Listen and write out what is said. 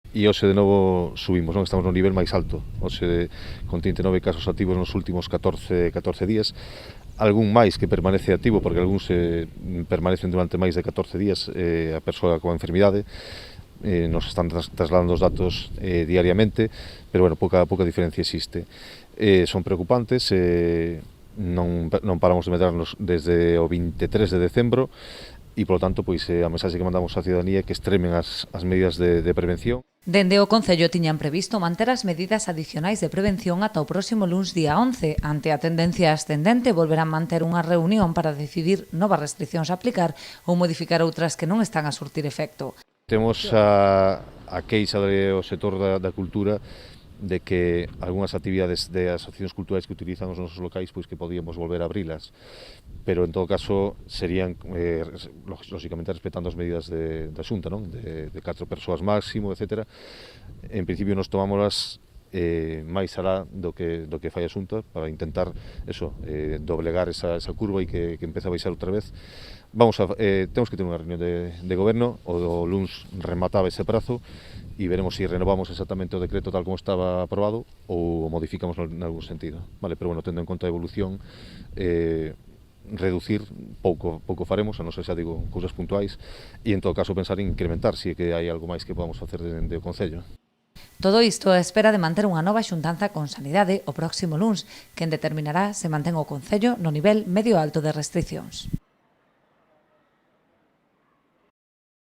E hoxe de novo subimos, non? Estamos no nivel máis alto, hoxe con 39 casos activos nos últimos 14 días, algún máis que permanece activo, porque algúns permanecen durante máis de 14 días a persoa coa enfermidade, nos están trasladando os datos diariamente, pero bueno, pouca diferencia existe. Son preocupantes, non paramos de meternos desde o 23 de decembro, e, polo tanto, pois, a mensaxe que mandamos á ciudadanía é que extremen as medidas de prevención. Dende o Concello tiñan previsto manter as medidas adicionais de prevención ata o próximo luns día 11. Ante a tendencia ascendente, volverán manter unha reunión para decidir novas restriccións a aplicar ou modificar outras que non están a surtir efecto. Temos a queixa do sector da cultura de que algunhas actividades de asociacións culturais que utilizan os nosos locais, pois que podíamos volver a abrilas, pero en todo caso serían lógicamente respetando as medidas da Xunta, non? De 4 persoas máximo, etc. En principio nos tomámolas máis alá do que fai a Xunta para intentar doblegar esa curva e que empece a baixar outra vez. Temos que ter unha reunión de goberno, o luns remataba ese prazo e veremos se renovamos exactamente o decreto tal como estaba aprobado ou modificamos en algún sentido. Vale, pero bueno, tendo en conta a evolución, reducir pouco faremos, a non ser, xa digo, cousas puntuais, e en todo caso pensar en incrementar se que hai algo máis que podamos facer dende o Concello. Todo isto á espera de manter unha nova xuntanza con Sanidade o próximo luns, quen determinará se mantén o Concello no nivel medio alto de restriccións.